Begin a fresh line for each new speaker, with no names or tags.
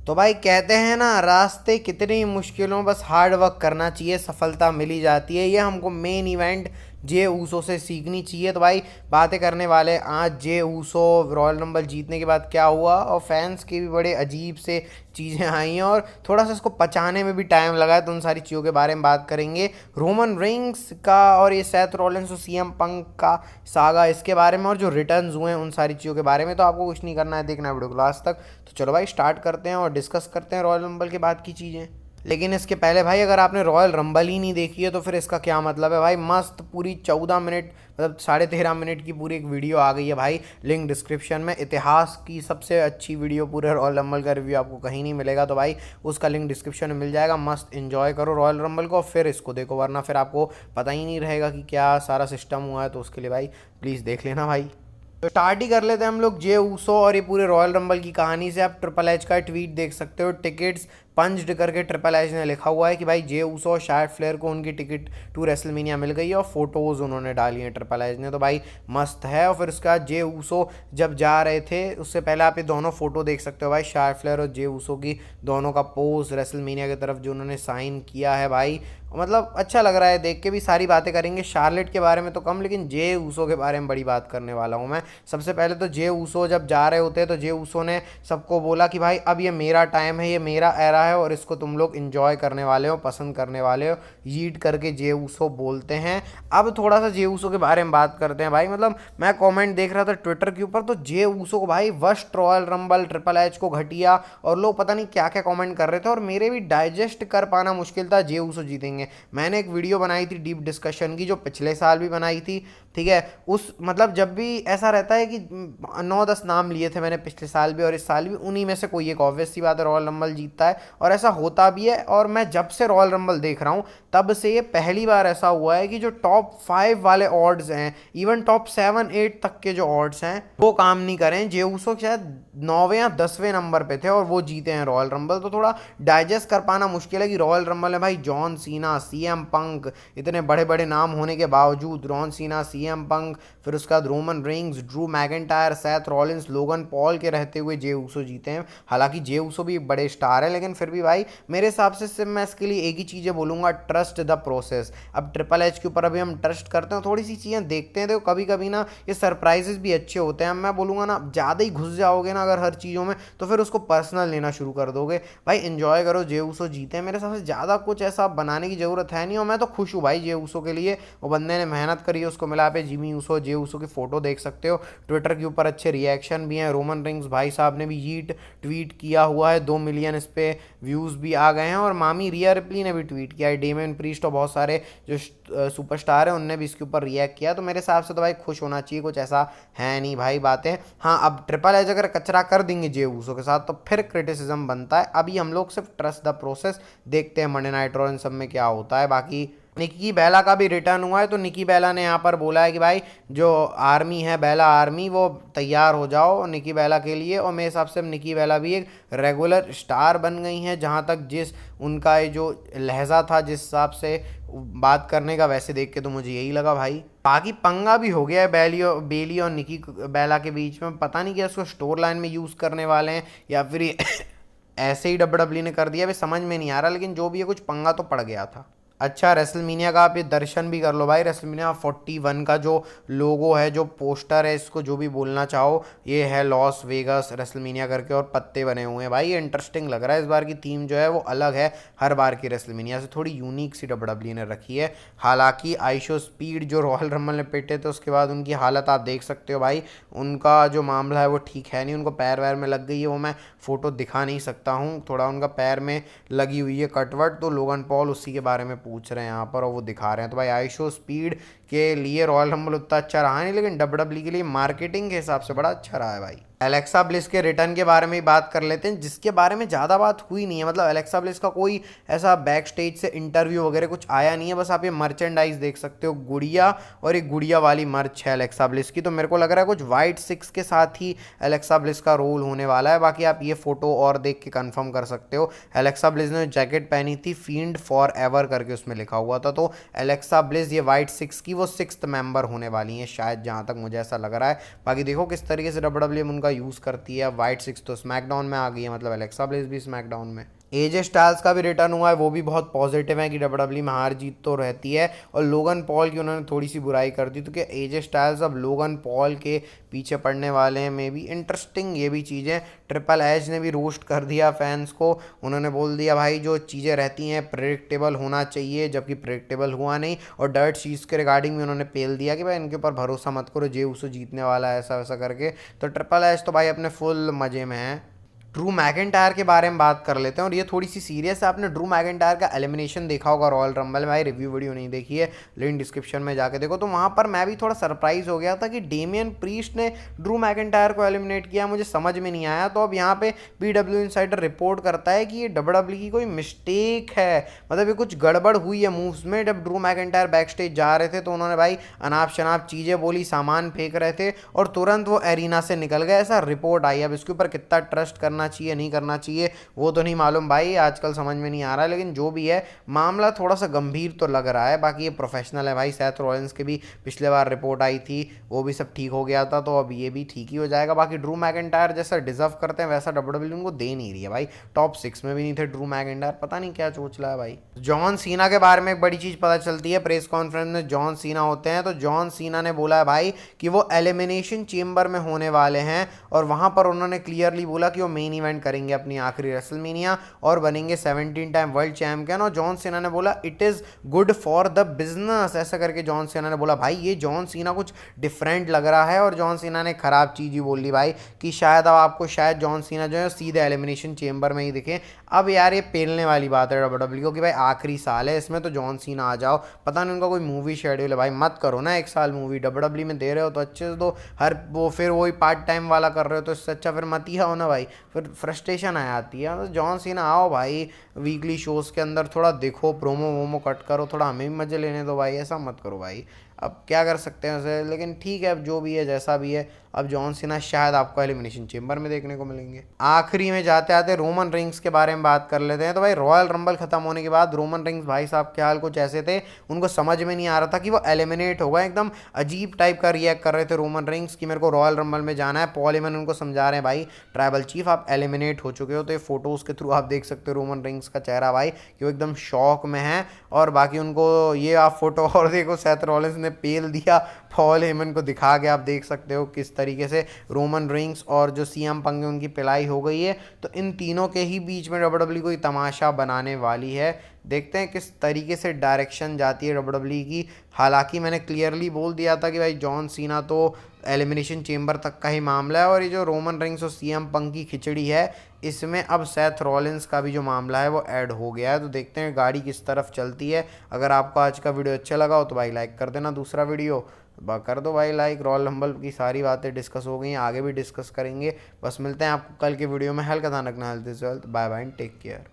तो भाई कहते हैं ना, रास्ते कितनी मुश्किलों, बस हार्ड वर्क करना चाहिए, सफलता मिली जाती है। ये हमको मेन इवेंट जे ऊसो से सीखनी चाहिए। तो भाई बातें करने वाले आज जे ऊसो रॉयल रंबल जीतने के बाद क्या हुआ, और फैंस की भी बड़े अजीब से चीज़ें आई हैं और थोड़ा सा इसको पचाने में भी टाइम लगा है। तो उन सारी चीज़ों के बारे में बात करेंगे, रोमन रिंग्स का और ये सेथ रॉलिंस और सीएम पंक का सागा, इसके बारे में, और जो रिटर्न्स हुए हैं उन सारी चीज़ों के बारे में। तो आपको कुछ नहीं करना है, देखना है वीडियो को लास्ट तक। तो चलो भाई स्टार्ट करते हैं और डिस्कस करते हैं रॉयल रंबल के बाद की चीज़ें। लेकिन इसके पहले भाई, अगर आपने रॉयल रंबल ही नहीं देखी है तो फिर इसका क्या मतलब है भाई। मस्त पूरी 14 मिनट, मतलब 13.5 मिनट की पूरी एक वीडियो आ गई है भाई, लिंक डिस्क्रिप्शन में। इतिहास की सबसे अच्छी वीडियो पूरे रॉयल रंबल का रिव्यू आपको कहीं नहीं मिलेगा, तो भाई उसका लिंक डिस्क्रिप्शन में मिल जाएगा। मस्त इन्जॉय करो रॉयल रंबल को, फिर इसको देखो, वरना फिर आपको पता ही नहीं रहेगा कि क्या सारा सिस्टम हुआ है। तो उसके लिए भाई प्लीज़ देख लेना भाई। तो स्टार्ट ही कर लेते हैं हम लोग जे ऊसो और ये पूरे रॉयल रंबल की कहानी से। आप ट्रिपल एच का ट्वीट देख सकते हो, टिकट्स पंच्ड करके ट्रिपल एच ने लिखा हुआ है कि भाई जे ऊसो और शार्ट फ्लेयर को उनकी टिकट टू रेसलमेनिया मिल गई है, और फोटोज़ उन्होंने डाली हैं ट्रिपल एच ने। तो भाई मस्त है। और फिर उसके बाद जे ऊसो जब जा रहे थे, उससे पहले आप ये दोनों फोटो देख सकते हो भाई, शार्ट फ्लेयर और जे ऊसो की, दोनों का पोज रेसलमेनिया की तरफ जो उन्होंने साइन किया है भाई। मतलब अच्छा लग रहा है देख के भी। सारी बातें करेंगे शार्लेट के बारे में तो कम, लेकिन जे ऊसो के बारे में बड़ी बात करने वाला हूँ मैं। सबसे पहले तो जे ऊसो जब जा रहे होते हैं तो जे ऊसो ने सबको बोला कि भाई अब ये मेरा टाइम है, ये मेरा एरा है, और इसको तुम लोग इन्जॉय करने वाले हो, पसंद करने वाले हो, यीट करके जे ऊसो बोलते हैं। अब थोड़ा सा जे ऊसो के बारे में बात करते हैं भाई। मतलब मैं कमेंट देख रहा था ट्विटर के ऊपर, तो जे ऊसो को भाई worst royal rumble, triple H को घटिया, और लोग पता नहीं क्या क्या कमेंट कर रहे थे, और मेरे भी डाइजेस्ट कर पाना मुश्किल था जे ऊसो जीतेंगे। मैंने एक वीडियो बनाई थी डीप डिस्कशन की, जो पिछले साल भी बनाई थी, ठीक है। उस मतलब जब भी ऐसा रहता है कि 9-10 नाम लिए थे मैंने पिछले साल भी और इस साल भी, उन्हीं में से कोई एक ऑब्वियस सी बात है रॉयल रंबल जीतता है, और ऐसा होता भी है। और मैं जब से रॉयल रंबल देख रहा हूँ तब से ये पहली बार ऐसा हुआ है कि जो टॉप 5 वाले ऑड्स हैं, इवन टॉप 7-8 तक के जो ऑड्स हैं, वो काम नहीं करें। जे ऊसो शायद 9वें या 10वें नंबर पे थे और वो जीते हैं रॉयल रंबल। तो थोड़ा डाइजेस्ट कर पाना मुश्किल है कि रॉयल रंबल में भाई जॉन सीना, सीएम पंक, इतने बड़े बड़े नाम होने के बावजूद जॉन सीना, सीएम पंक, फिर उसके बाद Roman rings, Drew McIntyre, Seth Rollins, Logan Paul के रहते हुए जे ऊसो जीते हैं। हालांकि जे ऊसो भी बड़े स्टार है, लेकिन फिर भी भाई मेरे हिसाब से सिर्फ मैं इसके लिए एक ही चीज़ें बोलूँगा, ट्रस्ट द प्रोसेस। अब ट्रिपल एच के ऊपर अभी हम ट्रस्ट करते हैं, थोड़ी सी चीज़ें देखते हैं। तो कभी कभी ना ये सरप्राइजेस भी अच्छे होते हैं। मैं बोलूँगा ना, ज़्यादा ही घुस जाओगे ना अगर हर चीज़ों में, तो फिर उसको पर्सनल लेना शुरू कर दोगे। भाई एंजॉय करो, जे ऊसो जीते हैं। मेरे हिसाब से ज़्यादा कुछ ऐसा बनाने की ज़रूरत है नहीं, और मैं तो खुश हूँ भाई जे ऊसो के लिए। वो बंदे ने मेहनत करी है, उसको मिला पे जिमी ऊसो, जे ऊसो की फ़ोटो देख सकते हो ट्विटर के ऊपर, अच्छे रिएक्शन भी हैं। रोमन रिंग्स भाई साहब ने भी यीट ट्वीट किया हुआ है, 2 मिलियन इस पर व्यूज़ भी आ गए हैं। और मामी रिया रिप्ली ने भी ट्वीट किया है, डेमियन प्रीस्ट और बहुत सारे जो सुपरस्टार हैं उनने भी इसके ऊपर रिएक्ट किया। तो मेरे हिसाब से तो भाई खुश होना चाहिए, कुछ ऐसा है नहीं भाई बातें। हाँ, अब ट्रिपल एच अगर कचरा कर देंगे जे ऊसो के साथ तो फिर क्रिटिसिज्म बनता है। अभी हम लोग सिर्फ ट्रस्ट द प्रोसेस देखते हैं मंडे नाइट रॉ इन सब में क्या होता है। बाकी निकी बेला का भी रिटर्न हुआ है, तो निकी बेला ने यहाँ पर बोला है कि भाई जो आर्मी है, बेला आर्मी, वो तैयार हो जाओ निकी बेला के लिए। और मेरे हिसाब से निकी बेला भी एक रेगुलर स्टार बन गई हैं, जहाँ तक जिस उनका ये जो लहजा था, जिस हिसाब से बात करने का, वैसे देख के तो मुझे यही लगा भाई। बाकी पंगा भी हो गया है बेली और निकी बेला के बीच में। पता नहीं क्या इसको स्टोर लाइन में यूज़ करने वाले हैं या फिर ऐसे ही डब्ल्यू ने कर दिया, भाई समझ में नहीं आ रहा। लेकिन जो भी है, कुछ पंगा तो पड़ गया था। अच्छा, रेसलमीनिया का आप ये दर्शन भी कर लो भाई। रेसलमीनिया 41 का जो लोगो है, जो पोस्टर है, इसको जो भी बोलना चाहो, ये है लॉस वेगस रेसलमीनिया करके, और पत्ते बने हुए हैं भाई। ये इंटरेस्टिंग लग रहा है। इस बार की थीम जो है वो अलग है, हर बार की रेसलमीनिया से थोड़ी यूनिक सी डब्ल्यू ने रखी है। हालांकि आइशो स्पीड जो रॉयल रंबल ने पिटे थे, उसके बाद उनकी हालत आप देख सकते हो भाई। उनका जो मामला है वो ठीक है नहीं, उनको पैर वैर में लग गई है, वो मैं फ़ोटो दिखा नहीं सकता हूँ। थोड़ा उनका पैर में लगी हुई है कटवट, तो लोगन पॉल उसी के बारे में पूछ रहे हैं यहाँ पर और वो दिखा रहे हैं। तो भाई आइशो स्पीड के लिए रॉयल रंबल उतना अच्छा रहा नहीं, लेकिन डब्ल्यू के लिए मार्केटिंग के हिसाब से बड़ा अच्छा रहा है भाई। एलेक्सा ब्लिस के रिटर्न के बारे में ही बात कर लेते हैं, जिसके बारे में ज़्यादा बात हुई नहीं है। मतलब एलेक्सा ब्लिस का कोई ऐसा बैक स्टेज से इंटरव्यू वगैरह कुछ आया नहीं है। बस आप ये मर्चेंडाइज देख सकते हो, गुड़िया, और एक गुड़िया वाली मर्च है एलेक्सा ब्लिस की। तो मेरे को लग रहा है कुछ वाइट 6 के साथ ही एलेक्सा ब्लिस का रोल होने वाला है। बाकी आप ये फोटो और देख के कंफर्म कर सकते हो। एलेक्सा ब्लिस ने जैकेट पहनी थी, फील्ड फॉर एवर करके उसमें लिखा हुआ था। तो एलेक्सा ब्लिस ये वाइट 6 की वो 6th मेंबर होने वाली हैं शायद, जहाँ तक मुझे ऐसा लग रहा है। बाकी देखो किस तरीके से डब्ल्यू उनका यूज़ करती है। वाइट सिक्स तो स्मैकडाउन में आ गई है, मतलब एलेक्सा ब्लिस भी स्मैकडाउन में। एजे स्टाइल्स का भी रिटर्न हुआ है, वो भी बहुत पॉजिटिव है कि डब्ल्यूडब्ल्यूई में हार जीत तो रहती है। और लोगन पॉल की उन्होंने थोड़ी सी बुराई कर दी, तो कि एजे स्टाइल्स अब लोगन पॉल के पीछे पड़ने वाले हैं। मे बी इंटरेस्टिंग ये भी चीज़ें। ट्रिपल एच ने भी रोस्ट कर दिया फैंस को। उन्होंने बोल दिया भाई जो चीज़ें रहती हैं प्रेडिक्टेबल होना चाहिए, जबकि प्रेडिक्टेबल हुआ नहीं। और डर्ट शीट्स के रिगार्डिंग भी उन्होंने पेल दिया कि भाई इनके ऊपर भरोसा मत करो, जे उसो जीतने वाला है, ऐसा वैसा करके। तो ट्रिपल एच तो भाई अपने फुल मज़े में है। ड्रू मैकिंटायर के बारे में बात कर लेते हैं, और ये थोड़ी सी सीरियस है। आपने ड्रू मैकिंटायर का एलिमिनेशन देखा होगा रॉयल रंबल में, भाई रिव्यू वीडियो नहीं देखी है, लिंक डिस्क्रिप्शन में जाके देखो। तो वहाँ पर मैं भी थोड़ा सरप्राइज हो गया था कि डेमियन प्रीस्ट ने ड्रू मैकिंटायर को एलिमिनेट किया, मुझे समझ में नहीं आया। तो अब यहाँ पे BW इनसाइडर रिपोर्ट करता है कि ये डब्ल्यूडब्ल्यूई की कोई मिस्टेक है, मतलब ये कुछ गड़बड़ हुई है मूव्स में। जब ड्रू मैकिंटायर बैक स्टेज जा रहे थे तो उन्होंने भाई अनाप शनाप चीज़ें बोली, सामान फेंक रहे थे, और तुरंत वो एरिना से निकल गए, ऐसा रिपोर्ट आई। अब इसके ऊपर कितना ट्रस्ट करना चाहिए नहीं करना चाहिए वो तो नहीं मालूम भाई, आजकल समझ में नहीं आ रहा। लेकिन जो भी है मामला थोड़ा सा गंभीर तो लग रहा है। बाकी ये प्रोफेशनल है भाई। सेथ रॉलिंस के भी पिछले बार रिपोर्ट आई थी, वो भी सब ठीक हो गया था, तो अब ये भी ठीक ही हो जाएगा। बाकी ड्रू मैकिंटायर जैसा डिजर्व करते हैं वैसा डब्ल्यूडब्ल्यूई उनको दे नहीं रही है भाई। टॉप 6 में भी नहीं थे ड्रू मैकिंटायर, पता नहीं क्या चोचला है भाई। जॉन सीना के बारे में एक बड़ी चीज़ पता चलती है, प्रेस कॉन्फ्रेंस में जॉन सीना होते हैं, तो जॉन सीना ने बोला है भाई कि वो एलिमिनेशन चेम्बर में होने वाले हैं, और वहाँ पर उन्होंने क्लियरली बोला कि वो मेन इवेंट करेंगे अपनी आखिरी रेसलमेनिया, और बनेंगे 17 टाइम वर्ल्ड चैंपियन। और जॉन सीना ने बोला it is good for the business, ऐसा करके जॉन सीना ने बोला। भाई ये जॉन सीना कुछ डिफरेंट लग रहा है, और जॉन सीना ने खराब चीज़ ही बोल दी भाई कि शायद अब आपको शायद जॉन सीना जो है सीधे एलिमिनेशन चेम्बर में ही दिखे। अब यार ये पेलने वाली बात है डब्ल्यूडब्ल्यूई को कि भाई आखिरी साल है इसमें, तो जॉन सीना आ जाओ। पता नहीं उनका कोई मूवी शेड्यूल है भाई, मत करो ना एक साल मूवी, डब्ल्यूडब्ल्यूई में दे रहे हो तो अच्छे से दो। हर वो फिर वही पार्ट टाइम वाला कर रहे हो, तो इससे अच्छा फिर मत ही आओ ना भाई, फिर फ्रस्ट्रेशन आ जाती है। तो जॉन सीना आओ भाई वीकली शोज़ के अंदर, थोड़ा देखो, प्रोमो वोमो कट करो, थोड़ा हमें भी मज़े लेने दो भाई, ऐसा मत करो भाई। अब क्या कर सकते हैं उसे, लेकिन ठीक है अब जो भी है जैसा भी है। अब जॉन सीना शायद आपको एलिमिनेशन चेम्बर में देखने को मिलेंगे। आखिरी में जाते आते रोमन रिंग्स के बारे में बात कर लेते हैं। तो भाई रॉयल रंबल खत्म होने के बाद रोमन रिंग्स भाई साहब के हाल कुछ ऐसे थे, उनको समझ में नहीं आ रहा था कि वो एलिमिनेट हो गए। एकदम अजीब टाइप का रिएक्ट कर रहे थे रोमन रिंग्स कि मेरे को रॉयल रंबल में जाना है। पॉल हेमन उनको समझा रहे हैं भाई ट्राइबल चीफ आप एलिमिनेट हो चुके हो। तो ये फोटोज़ के थ्रू आप देख सकते हो रोमन रिंग्स का चेहरा भाई कि वो एकदम शॉक में है। और बाकी उनको ये आप फोटो और देखो, सेथ रॉलिंस ने पेल दिया पॉल हेमन को दिखा के, आप देख सकते हो किस तरीके से रोमन रिंग्स और जो सीएम पंग है उनकी पिलाई हो गई है। तो इन तीनों के ही बीच में डब्ल्यूडब्ल्यूई कोई तमाशा बनाने वाली है। देखते हैं किस तरीके से डायरेक्शन जाती है डब्ल्यूडब्ल्यूई की। हालांकि मैंने क्लियरली बोल दिया था कि भाई जॉन सीना तो एलिमिनेशन चेम्बर तक का ही मामला है, और ये जो रोमन रिंग्स और सीएम पंग की खिचड़ी है इसमें अब सेथ रॉलिंस का भी जो मामला है वो ऐड हो गया है। तो देखते हैं गाड़ी किस तरफ चलती है। अगर आपको आज का वीडियो अच्छा लगा हो तो भाई लाइक कर देना, दूसरा वीडियो कर दो भाई लाइक। रॉयल रंबल की सारी बातें डिस्कस हो गई हैं, आगे भी डिस्कस करेंगे। बस मिलते हैं आपको कल के वीडियो में। हेल्थ का ध्यान रखना, health is wealth. Bye bye and take care.